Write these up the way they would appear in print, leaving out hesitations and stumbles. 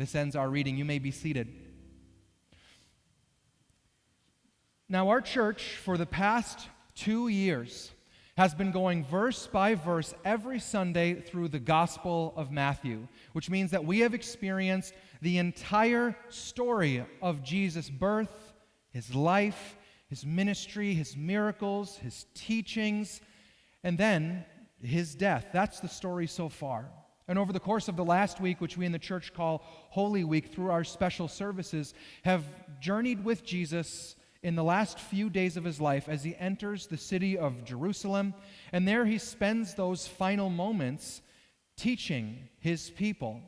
This ends our reading. You may be seated. Now, our church, for the past 2 years, has been going verse by verse every Sunday through the Gospel of Matthew, which means that we have experienced the entire story of Jesus' birth, his life, his ministry, his miracles, his teachings, and then his death. That's the story so far. And over the course of the last week, which we in the church call Holy Week, through our special services, have journeyed with Jesus in the last few days of his life as he enters the city of Jerusalem. And there he spends those final moments teaching his people,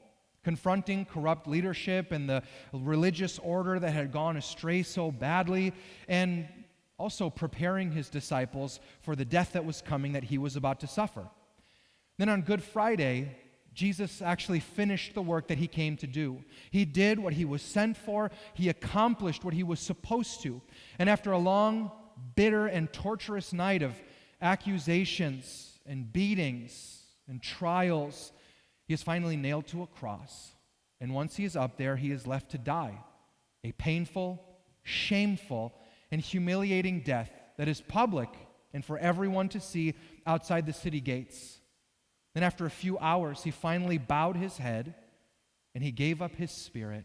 confronting corrupt leadership and the religious order that had gone astray so badly, and also preparing his disciples for the death that was coming, that he was about to suffer. Then on Good Friday, Jesus actually finished the work that he came to do. He did what he was sent for. He accomplished what he was supposed to. And after a long, bitter, and torturous night of accusations and beatings and trials, he is finally nailed to a cross. And once he is up there, he is left to die. A painful, shameful, and humiliating death that is public and for everyone to see outside the city gates. Then after a few hours, he finally bowed his head and he gave up his spirit.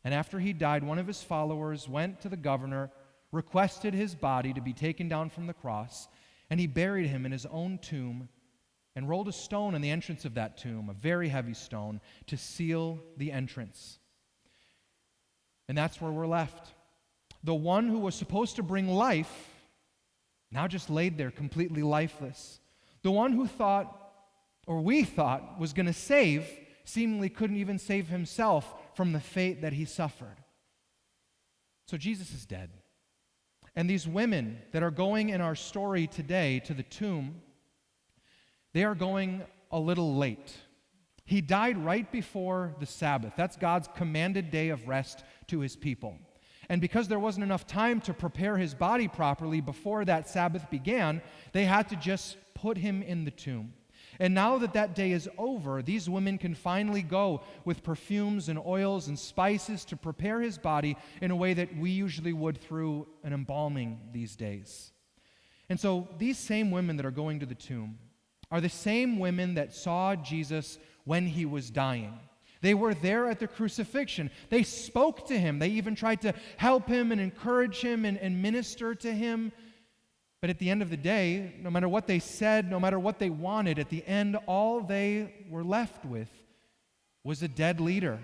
And after he died, one of his followers went to the governor, requested his body to be taken down from the cross, and he buried him in his own tomb and rolled a stone in the entrance of that tomb, a very heavy stone, to seal the entrance. And that's where we're left. The one who was supposed to bring life now just laid there completely lifeless. The one who we thought was going to save, seemingly couldn't even save himself from the fate that he suffered. So Jesus is dead. And these women that are going in our story today to the tomb, they are going a little late. He died right before the Sabbath. That's God's commanded day of rest to his people. And because there wasn't enough time to prepare his body properly before that Sabbath began, they had to just put him in the tomb. And now that that day is over, these women can finally go with perfumes and oils and spices to prepare his body in a way that we usually would through an embalming these days. And so these same women that are going to the tomb are the same women that saw Jesus when he was dying. They were there at the crucifixion. They spoke to him. They even tried to help him and encourage him and minister to him. But at the end of the day, no matter what they said, no matter what they wanted, at the end, all they were left with was a dead leader.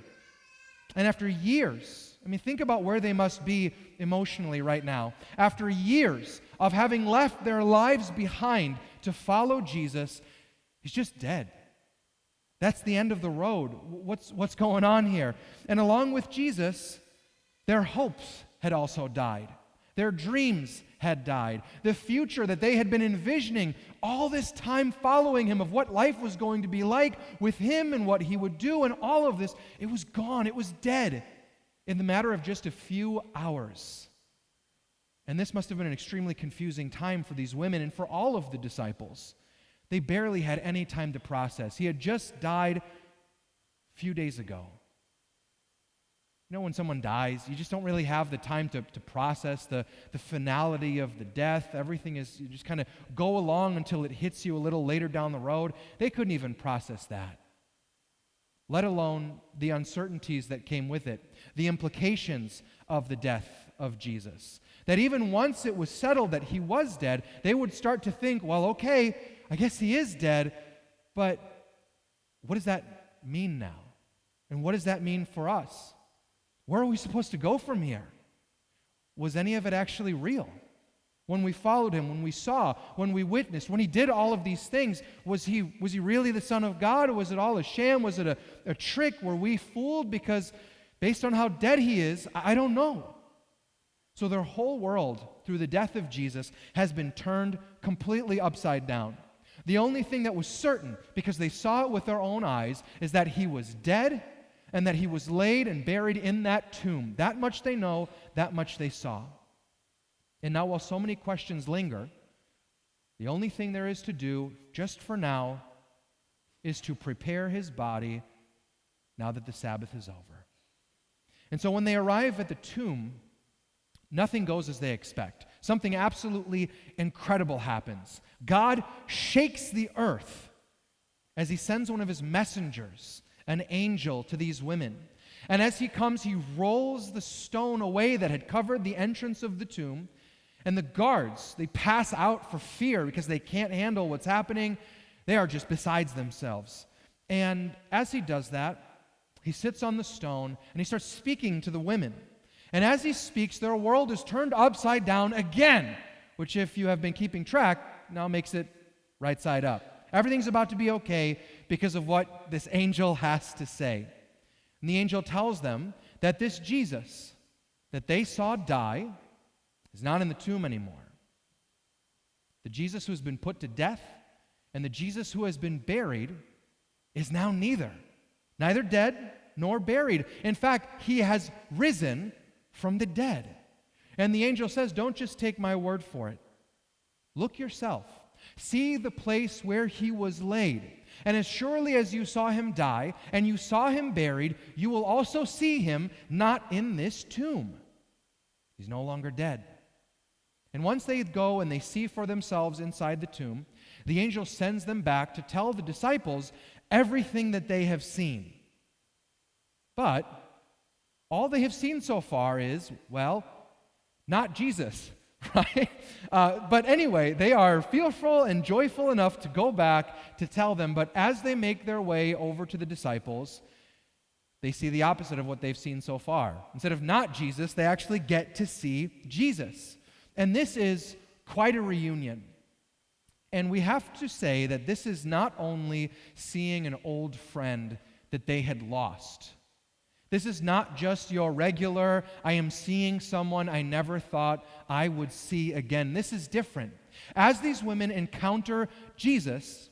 And after years, think about where they must be emotionally right now. After years of having left their lives behind to follow Jesus, he's just dead. That's the end of the road. What's going on here? And along with Jesus, their hopes had also died. Their dreams had died. The future that they had been envisioning all this time following him, of what life was going to be like with him and what he would do and all of this, it was gone. It was dead in the matter of just a few hours. And this must have been an extremely confusing time for these women and for all of the disciples. They barely had any time to process. He had just died a few days ago. When someone dies, you just don't really have the time to process the finality of the death. Everything is, you just kind of go along until it hits you a little later down the road. They couldn't even process that, let alone the uncertainties that came with it, the implications of the death of Jesus. That even once it was settled that he was dead, they would start to think, well, okay, I guess he is dead, but what does that mean now? And what does that mean for us? Where are we supposed to go from here? Was any of it actually real? When we followed him, when we saw, when we witnessed, when he did all of these things, was he really the Son of God? Or was it all a sham? Was it a trick? Were we fooled? Because based on how dead he is, I don't know. So their whole world, through the death of Jesus, has been turned completely upside down. The only thing that was certain, because they saw it with their own eyes, is that he was dead and that he was laid and buried in that tomb. That much they know, that much they saw. And now, while so many questions linger, the only thing there is to do, just for now, is to prepare his body now that the Sabbath is over. And so when they arrive at the tomb, nothing goes as they expect. Something absolutely incredible happens. God shakes the earth as he sends one of his messengers, an angel, to these women. And as he comes, he rolls the stone away that had covered the entrance of the tomb. And the guards, they pass out for fear because they can't handle what's happening. They are just besides themselves. And as he does that, he sits on the stone and he starts speaking to the women. And as he speaks, their world is turned upside down again, which, if you have been keeping track, now makes it right side up. Everything's about to be okay because of what this angel has to say. And the angel tells them that this Jesus that they saw die is not in the tomb anymore. The Jesus who has been put to death and the Jesus who has been buried is now neither dead nor buried. In fact, he has risen from the dead. And the angel says, don't just take my word for it. Look yourself. See the place where he was laid. And as surely as you saw him die and you saw him buried, you will also see him not in this tomb. He's no longer dead. And once they go and they see for themselves inside the tomb, the angel sends them back to tell the disciples everything that they have seen. But all they have seen so far is, well, not Jesus, right? But anyway, they are fearful and joyful enough to go back to tell them. But as they make their way over to the disciples, they see the opposite of what they've seen so far. Instead of not Jesus, they actually get to see Jesus. And this is quite a reunion. And we have to say that this is not only seeing an old friend that they had lost. This is not just your regular, I am seeing someone I never thought I would see again. This is different. As these women encounter Jesus,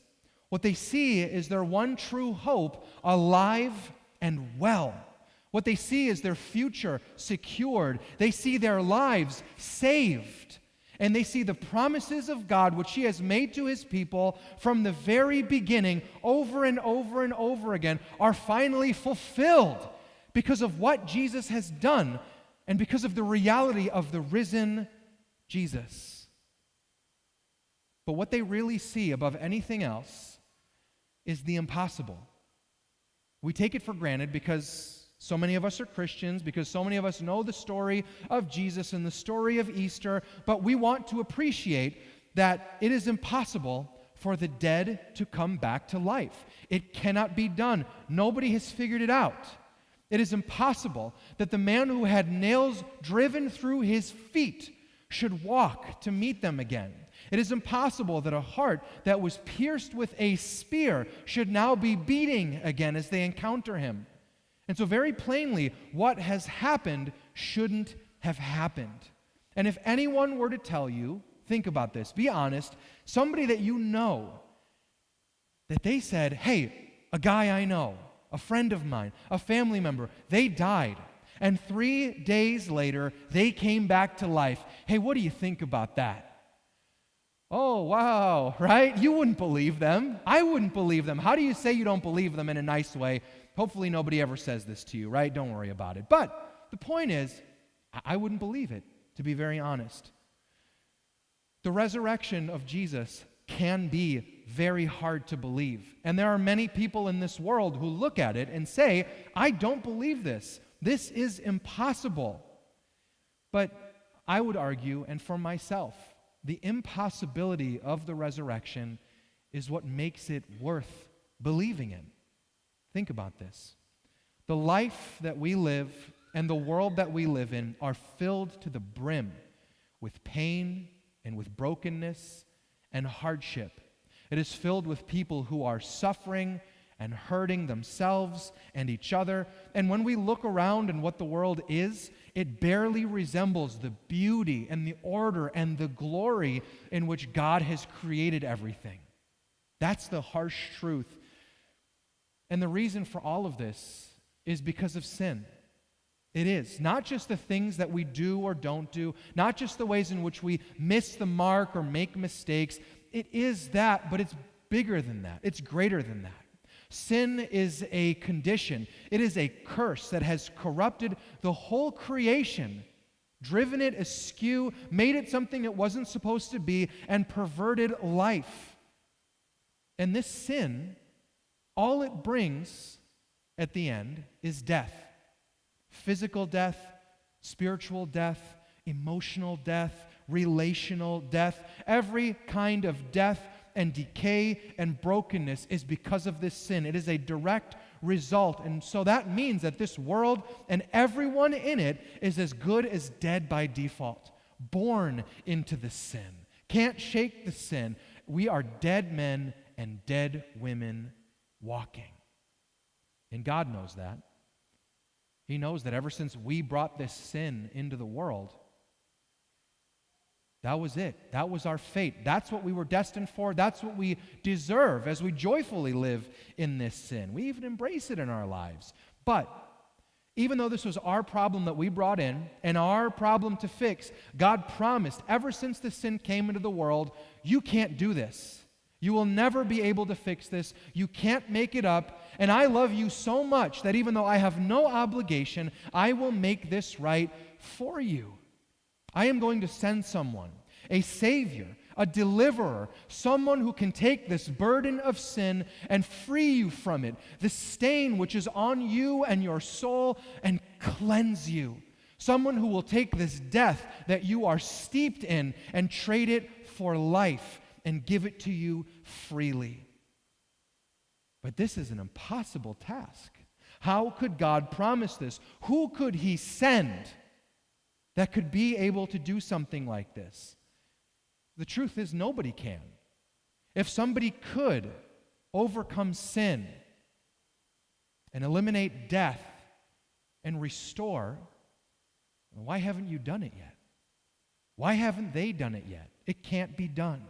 what they see is their one true hope alive and well. What they see is their future secured. They see their lives saved. And they see the promises of God, which he has made to his people from the very beginning, over and over and over again, are finally fulfilled because of what Jesus has done and because of the reality of the risen Jesus. But what they really see above anything else is the impossible. We take it for granted because so many of us are Christians, because so many of us know the story of Jesus and the story of Easter, but we want to appreciate that it is impossible for the dead to come back to life. It cannot be done. Nobody has figured it out. It is impossible that the man who had nails driven through his feet should walk to meet them again. It is impossible that a heart that was pierced with a spear should now be beating again as they encounter him. And so very plainly, what has happened shouldn't have happened. And if anyone were to tell you, think about this, be honest, somebody that you know, that they said, hey, a guy I know, a friend of mine, a family member, they died. And 3 days later, they came back to life. Hey, what do you think about that? Oh, wow, right? You wouldn't believe them. I wouldn't believe them. How do you say you don't believe them in a nice way? Hopefully nobody ever says this to you, right? Don't worry about it. But the point is, I wouldn't believe it, to be very honest. The resurrection of Jesus can be very hard to believe. And there are many people in this world who look at it and say, I don't believe this. This is impossible. But I would argue, and for myself, the impossibility of the resurrection is what makes it worth believing in. Think about this. The life that we live and the world that we live in are filled to the brim with pain and with brokenness and hardship. It is filled with people who are suffering and hurting themselves and each other. And when we look around and what the world is, it barely resembles the beauty and the order and the glory in which God has created everything. That's the harsh truth. And the reason for all of this is because of sin. It is. Not just the things that we do or don't do, not just the ways in which we miss the mark or make mistakes. It is that, but it's bigger than that. It's greater than that. Sin is a condition. It is a curse that has corrupted the whole creation, driven it askew, made it something it wasn't supposed to be, and perverted life. And this sin, all it brings at the end is death. Physical death, spiritual death, emotional death, relational death. Every kind of death and decay and brokenness is because of this sin. It is a direct result. And so that means that this world and everyone in it is as good as dead by default, born into the sin. Can't shake the sin. We are dead men and dead women walking. And God knows that. He knows that ever since we brought this sin into the world, that was it. That was our fate. That's what we were destined for. That's what we deserve as we joyfully live in this sin. We even embrace it in our lives. But even though this was our problem that we brought in and our problem to fix, God promised ever since the sin came into the world, you can't do this. You will never be able to fix this. You can't make it up. And I love you so much that even though I have no obligation, I will make this right for you. I am going to send someone, a Savior, a deliverer, someone who can take this burden of sin and free you from it, the stain which is on you and your soul, and cleanse you. Someone who will take this death that you are steeped in and trade it for life and give it to you freely. But this is an impossible task. How could God promise this? Who could He send that could be able to do something like this? The truth is, nobody can. If somebody could overcome sin and eliminate death and restore, why haven't you done it yet? Why haven't they done it yet? It can't be done.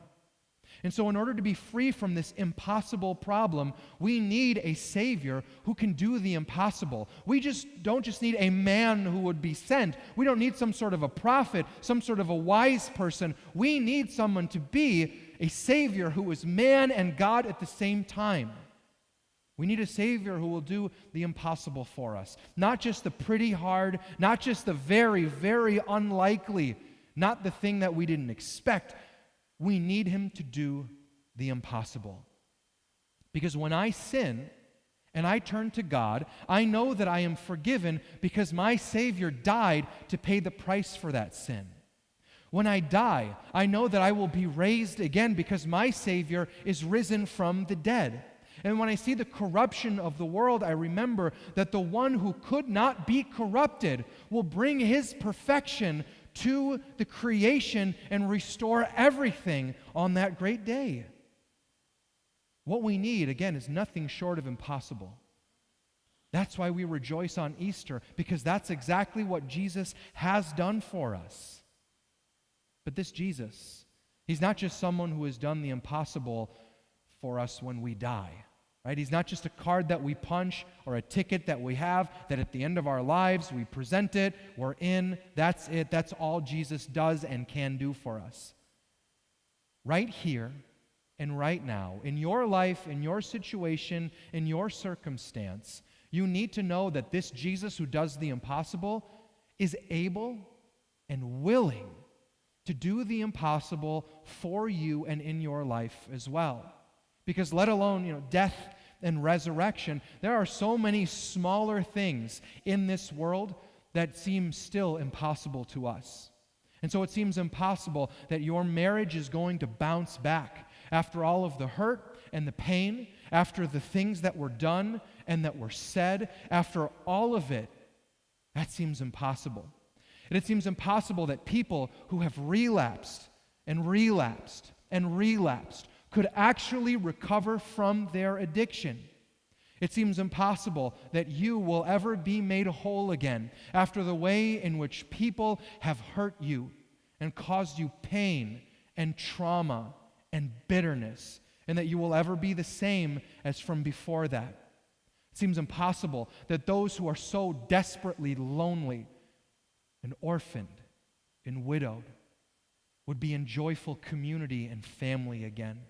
And so in order to be free from this impossible problem, we need a Savior who can do the impossible. We don't just need a man who would be sent. We don't need some sort of a prophet, some sort of a wise person. We need someone to be a Savior who is man and God at the same time. We need a Savior who will do the impossible for us. Not just the pretty hard, not just the very, very unlikely, not the thing that we didn't expect. We need Him to do the impossible. Because when I sin and I turn to God, I know that I am forgiven because my Savior died to pay the price for that sin. When I die, I know that I will be raised again because my Savior is risen from the dead. And when I see the corruption of the world, I remember that the one who could not be corrupted will bring His perfection to the creation and restore everything on that great day. What we need, again, is nothing short of impossible. That's why we rejoice on Easter, because that's exactly what Jesus has done for us. But this Jesus, He's not just someone who has done the impossible for us when we die. Right? He's not just a card that we punch or a ticket that we have that at the end of our lives we present it, we're in, that's it. That's all Jesus does and can do for us. Right here and right now, in your life, in your situation, in your circumstance, you need to know that this Jesus who does the impossible is able and willing to do the impossible for you and in your life as well. Because let alone, death and resurrection, there are so many smaller things in this world that seem still impossible to us. And so it seems impossible that your marriage is going to bounce back after all of the hurt and the pain, after the things that were done and that were said, after all of it. That seems impossible. And it seems impossible that people who have relapsed and relapsed and relapsed could actually recover from their addiction. It seems impossible that you will ever be made whole again after the way in which people have hurt you and caused you pain and trauma and bitterness, and that you will ever be the same as from before that. It seems impossible that those who are so desperately lonely and orphaned and widowed would be in joyful community and family again.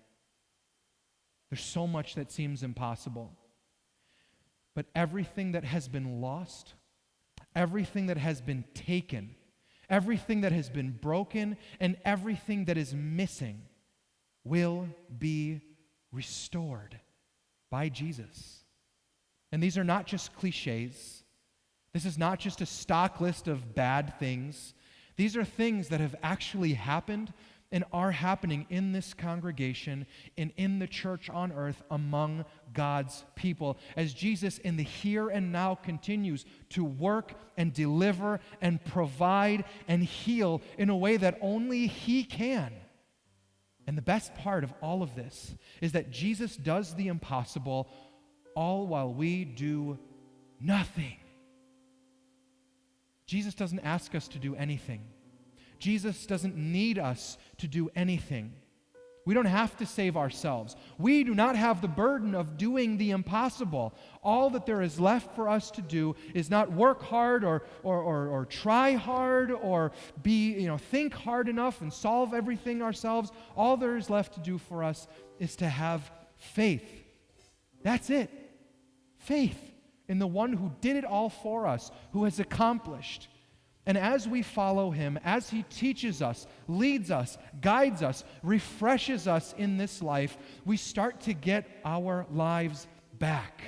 There's so much that seems impossible. But everything that has been lost, everything that has been taken, everything that has been broken, and everything that is missing will be restored by Jesus. And these are not just cliches. This is not just a stock list of bad things. These are things that have actually happened and are happening in this congregation and in the church on earth among God's people, as Jesus in the here and now continues to work and deliver and provide and heal in a way that only He can. And the best part of all of this is that Jesus does the impossible all while we do nothing. Jesus doesn't ask us to do anything. Jesus doesn't need us to do anything. We don't have to save ourselves. We do not have the burden of doing the impossible. All that there is left for us to do is not work hard or try hard or think hard enough and solve everything ourselves. All there is left to do for us is to have faith. That's it. Faith in the one who did it all for us, who has accomplished. And as we follow Him, as He teaches us, leads us, guides us, refreshes us in this life, we start to get our lives back.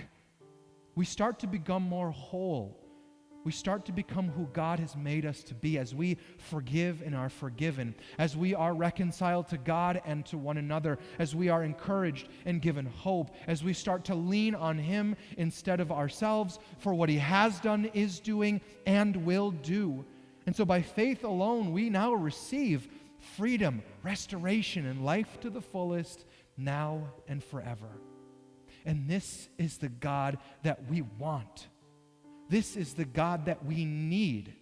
We start to become more whole. We start to become who God has made us to be as we forgive and are forgiven, as we are reconciled to God and to one another, as we are encouraged and given hope, as we start to lean on Him instead of ourselves for what He has done, is doing, and will do. And so by faith alone, we now receive freedom, restoration, and life to the fullest, now and forever. And this is the God that we want. This is the God that we need.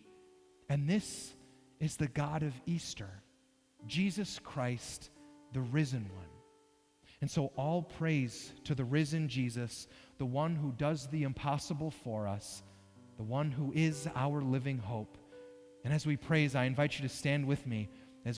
And this is the God of Easter, Jesus Christ, the risen one. And so all praise to the risen Jesus, the one who does the impossible for us, the one who is our living hope. And as we praise, I invite you to stand with me